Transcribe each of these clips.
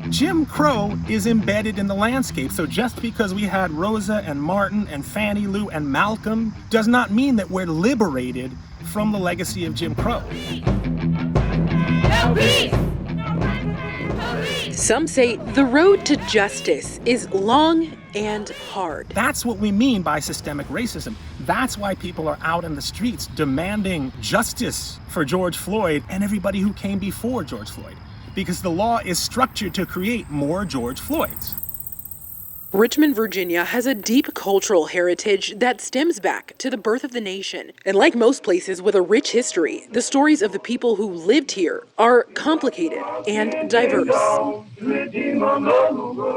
Jim Crow is embedded in the landscape, so just because we had Rosa and Martin and Fannie Lou and Malcolm does not mean that we're liberated from the legacy of Jim Crow. No peace! Some say the road to justice is long and hard. That's what we mean by systemic racism. That's why people are out in the streets demanding justice for George Floyd and everybody who came before George Floyd, because the law is structured to create more George Floyds. Richmond, Virginia has a deep cultural heritage that stems back to the birth of the nation. And like most places with a rich history, the stories of the people who lived here are complicated and diverse.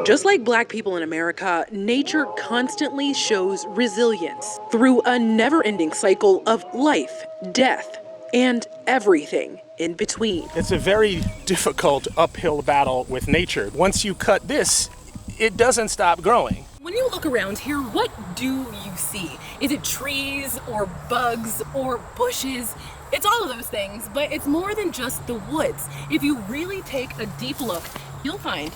Just like Black people in America, nature constantly shows resilience through a never-ending cycle of life, death, and everything in between. It's a very difficult uphill battle with nature. Once you cut this, it doesn't stop growing. When you look around here, what do you see? Is it trees or bugs or bushes? It's all of those things, but it's more than just the woods. If you really take a deep look, you'll find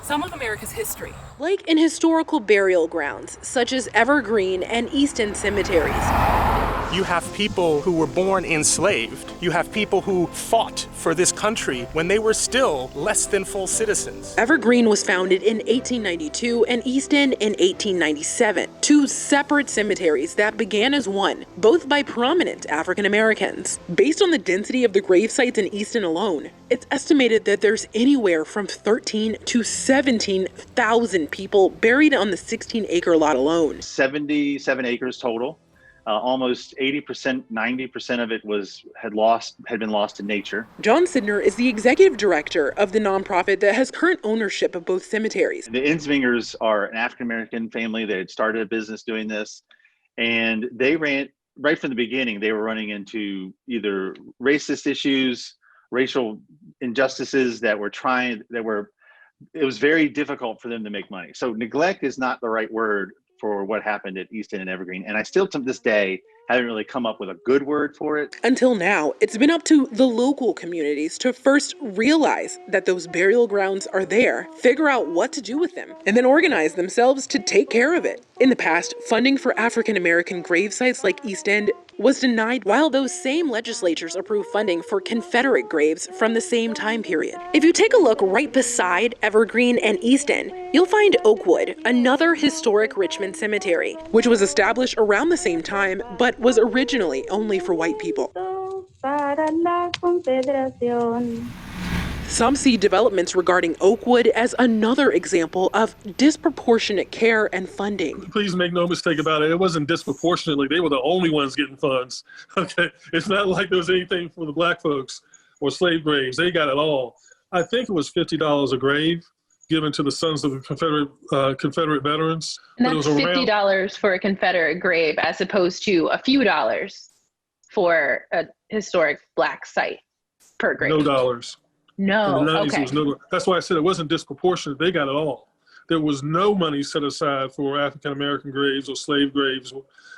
some of America's history. Like in historical burial grounds, such as Evergreen and Easton cemeteries. You have people who were born enslaved. You have people who fought for this country when they were still less than full citizens. Evergreen was founded in 1892 and Easton in 1897, two separate cemeteries that began as one, both by prominent African Americans. Based on the density of the grave sites in Easton alone, it's estimated that there's anywhere from 13 to 17,000 people buried on the 16-acre lot alone. 77 acres total. Almost 80%, 90% of it had been lost to nature. John Sidner is the executive director of the nonprofit that has current ownership of both cemeteries. The Ensmingers are an African-American family. They had started a business doing this, and they ran, right from the beginning, they were running into either racist issues, racial injustices it was very difficult for them to make money. So neglect is not the right word for what happened at Easton and Evergreen. And I still, to this day, haven't really come up with a good word for it. Until now, it's been up to the local communities to first realize that those burial grounds are there, figure out what to do with them, and then organize themselves to take care of it. In the past, funding for African American grave sites like East End was denied, while those same legislatures approved funding for Confederate graves from the same time period. If you take a look right beside Evergreen and Easton, you'll find Oakwood, another historic Richmond cemetery, which was established around the same time, but was originally only for white people. Some see developments regarding Oakwood as another example of disproportionate care and funding. Please make no mistake about it. It wasn't disproportionately. They were the only ones getting funds. Okay, it's not like there was anything for the Black folks or slave graves. They got it all. I think it was $50 a grave given to the sons of the Confederate veterans. And that's $50 for a Confederate grave as opposed to a few dollars for a historic Black site per grave. No dollars. No, in the 90s, okay. There was no, that's why I said it wasn't disproportionate. They got it all. There was no money set aside for African-American graves or slave graves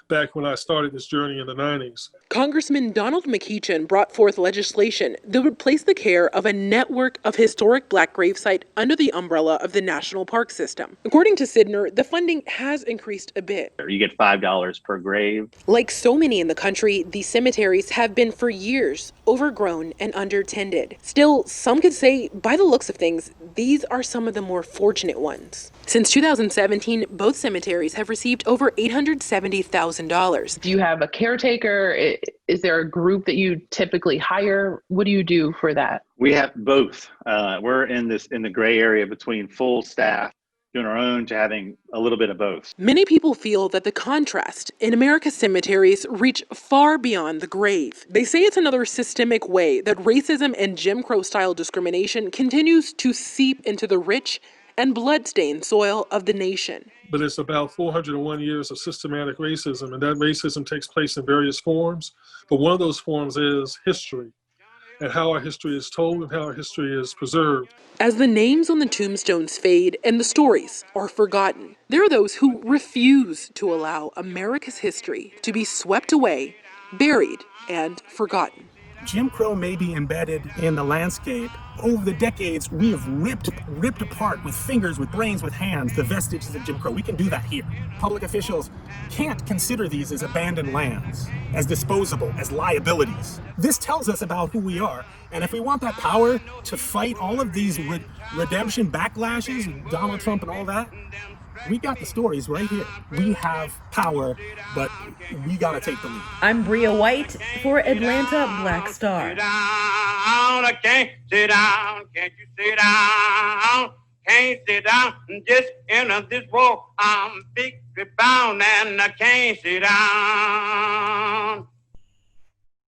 back when I started this journey in the 90s. Congressman Donald McEachin brought forth legislation that would place the care of a network of historic Black gravesite under the umbrella of the National Park System. According to Sidner, the funding has increased a bit. You get $5 per grave. Like so many in the country, these cemeteries have been for years overgrown and undertended. Still, some could say, by the looks of things, these are some of the more fortunate ones. Since 2017, both cemeteries have received over $870,000. Do you have a caretaker? Is there a group that you typically hire? What do you do for that? We have both. We're in the gray area between full staff doing our own to having a little bit of both. Many people feel that the contrast in America's cemeteries reach far beyond the grave. They say it's another systemic way that racism and Jim Crow-style discrimination continues to seep into the rich and blood-stained soil of the nation. But it's about 401 years of systematic racism, and that racism takes place in various forms. But one of those forms is history, and how our history is told and how our history is preserved. As the names on the tombstones fade and the stories are forgotten, there are those who refuse to allow America's history to be swept away, buried, and forgotten. Jim Crow may be embedded in the landscape. Over the decades, we have ripped apart with fingers, with brains, with hands, the vestiges of Jim Crow. We can do that here. Public officials can't consider these as abandoned lands, as disposable, as liabilities. This tells us about who we are. And if we want that power to fight all of these redemption backlashes, Donald Trump and all that, we got the stories right here. We have power, but we gotta take the lead. I'm Bria White for Atlanta Black Star. Sit down, I can't sit down, can't you sit down? Can't sit down, just enter this war. I'm big bound and I can't sit down.